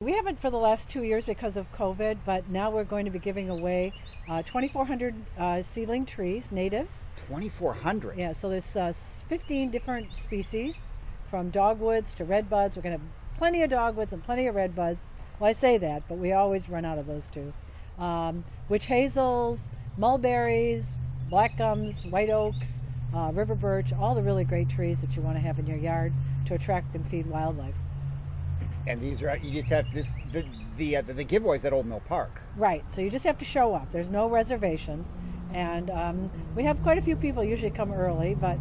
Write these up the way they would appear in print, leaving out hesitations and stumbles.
We haven't for the last 2 years because of COVID, but now we're going to be giving away 2,400 seedling trees, natives. 2,400? Yeah, so there's 15 different species, from dogwoods to redbuds. We're going to have plenty of dogwoods and plenty of redbuds. Well, I say that, but we always run out of those too. Witch hazels, mulberries, black gums, white oaks, river birch, all the really great trees that you want to have in your yard to attract and feed wildlife. And these are, you just have this, the giveaways at Old Mill Park. Right, so you just have to show up. There's no reservations. And we have quite a few people usually come early, but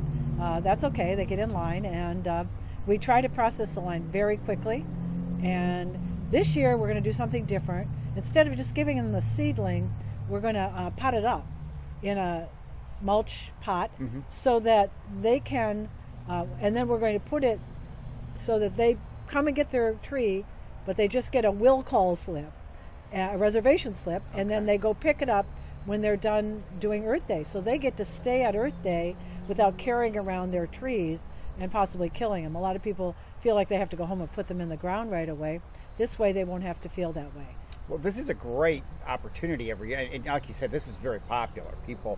that's okay. They get in line, and we try to process the line very quickly. And this year we're going to do something different. Instead of just giving them the seedling, we're going to pot it up in a mulch pot so that they can, and then we're going to put it so that they come and get their tree, but they just get a will call slip, a reservation slip, and then they go pick it up when they're done doing Earth Day. So they get to stay at Earth Day without carrying around their trees and possibly killing them. A lot of people feel like they have to go home and put them in the ground right away. This way they won't have to feel that way. Well, this is a great opportunity every year. And like you said, this is very popular. People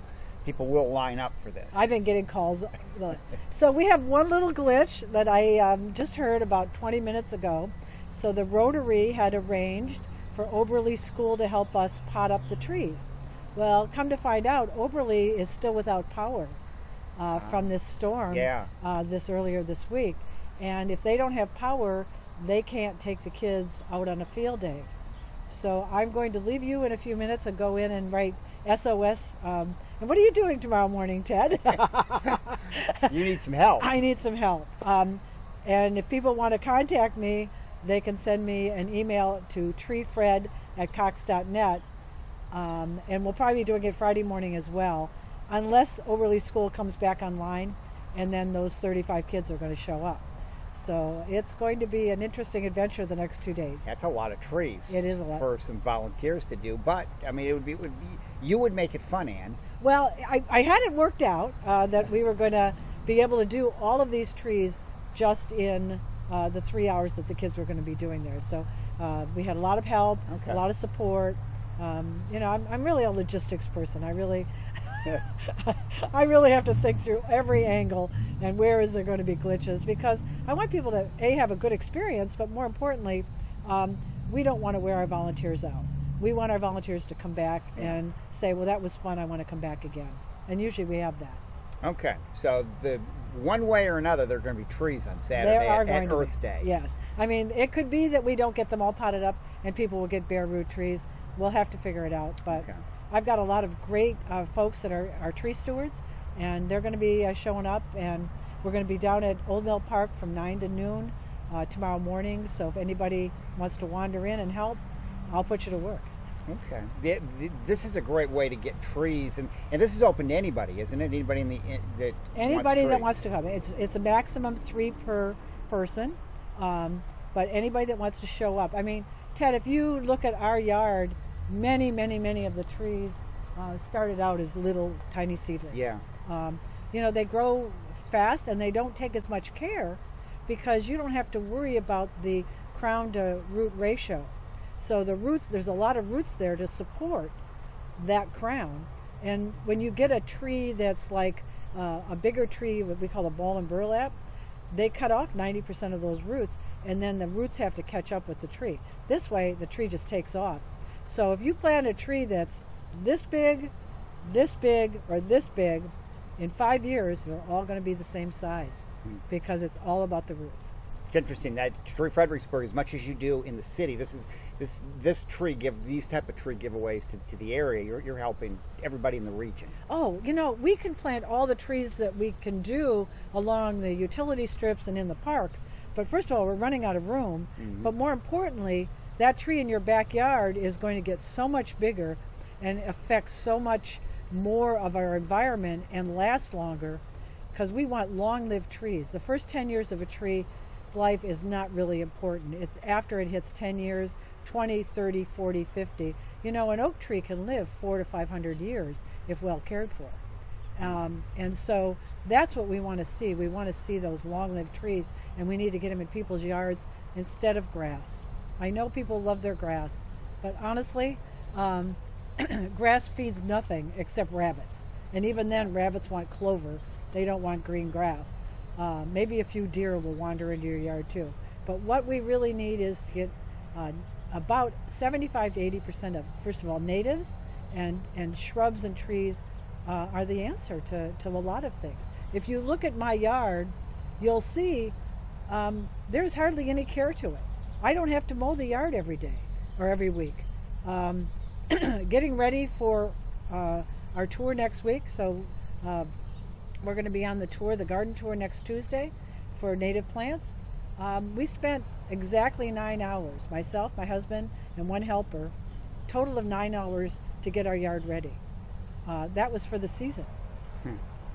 will line up for this. I've been getting calls. So we have one little glitch that I just heard about 20 minutes ago. So the Rotary had arranged for Oberly School to help us pot up the trees. Well, come to find out, Oberly is still without power from this storm earlier this week. And if they don't have power, they can't take the kids out on a field day. So I'm going to leave you in a few minutes and go in and write SOS. And what are you doing tomorrow morning, Ted? So you need some help. I need some help. And if people want to contact me, they can send me an email to treefred@cox.net. And we'll probably be doing it Friday morning as well, unless Oberly School comes back online, and then those 35 kids are going to show up. So it's going to be an interesting adventure the next 2 days. That's a lot of trees. It is a lot for some volunteers to do. But I mean, it would be you would make it fun, Ann. Well, I had it worked out that we were going to be able to do all of these trees just in the 3 hours that the kids were going to be doing there. So we had a lot of help, a lot of support. I'm really a logistics person. I really have to think through every angle and where is there going to be glitches, because I want people to have a good experience, but more importantly, we don't want to wear our volunteers out. We want our volunteers to come back and say, well, that was fun, I want to come back again. And usually we have that. Okay, so the one way or another, there are going to be trees on Saturday at Earth Day. Yes. I mean, it could be that we don't get them all potted up and people will get bare root trees. We'll have to figure it out. But I've got a lot of great folks that are tree stewards, and they're going to be showing up, and we're going to be down at Old Mill Park from 9 to noon tomorrow morning. So if anybody wants to wander in and help, I'll put you to work. Okay. This is a great way to get trees, and this is open to anybody, isn't it? Anybody that wants to come. It's a maximum 3 per person, but anybody that wants to show up. I mean, Ted, if you look at our yard, many of the trees started out as little tiny seedlings. Yeah. They grow fast and they don't take as much care because you don't have to worry about the crown to root ratio. So the roots, there's a lot of roots there to support that crown. And when you get a tree that's like a bigger tree, what we call a ball and burlap, they cut off 90% of those roots, and then the roots have to catch up with the tree. This way, the tree just takes off. So if you plant a tree that's this big, or this big, in 5 years, they're all going to be the same size because it's all about the roots. It's interesting that Fredericksburg, as much as you do in the city, these type of tree giveaways to the area, you're helping everybody in the region. Oh, we can plant all the trees that we can do along the utility strips and in the parks, but first of all, we're running out of room. But more importantly, that tree in your backyard is going to get so much bigger and affect so much more of our environment and last longer, because we want long-lived trees. The first 10 years of a tree's life is not really important. It's after it hits 10 years, 20, 30, 40, 50. An oak tree can live 400 to 500 years if well cared for. And so that's what we want to see. We want to see those long-lived trees, and we need to get them in people's yards instead of grass. I know people love their grass, but honestly, grass feeds nothing except rabbits. And even then, rabbits want clover. They don't want green grass. Maybe a few deer will wander into your yard too. But what we really need is to get about 75 to 80% of, first of all, natives and shrubs and trees are the answer to a lot of things. If you look at my yard, you'll see there's hardly any care to it. I don't have to mow the yard every day or every week. Getting ready for our tour next week, so we're going to be on the tour, the garden tour, next Tuesday for native plants. We spent exactly 9 hours, myself, my husband, and one helper, total of 9 hours to get our yard ready. That was for the season.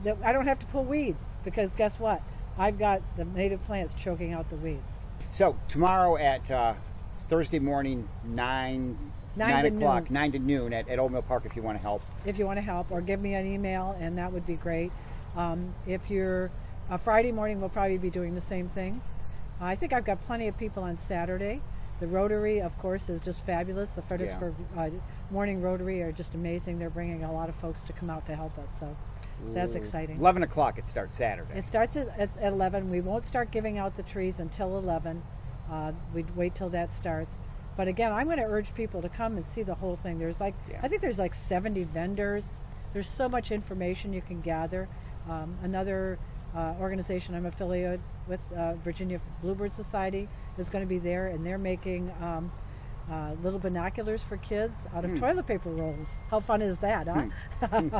I don't have to pull weeds because guess what? I've got the native plants choking out the weeds. So tomorrow at Thursday morning, 9 o'clock, 9 to noon at Old Mill Park if you want to help. If you want to help, or give me an email, and that would be great. If you're Friday morning, we'll probably be doing the same thing. I think I've got plenty of people on Saturday. The Rotary, of course, is just fabulous. The Fredericksburg Morning Rotary are just amazing. They're bringing a lot of folks to come out to help us, so that's exciting. 11 o'clock it starts Saturday. It starts at 11. We won't start giving out the trees until 11. We'd wait till that starts. But again, I'm going to urge people to come and see the whole thing. There's I think there's like 70 vendors. There's so much information you can gather. Another organization I'm affiliated with, Virginia Bluebird Society, is going to be there, and they're making little binoculars for kids out of toilet paper rolls. How fun is that, huh?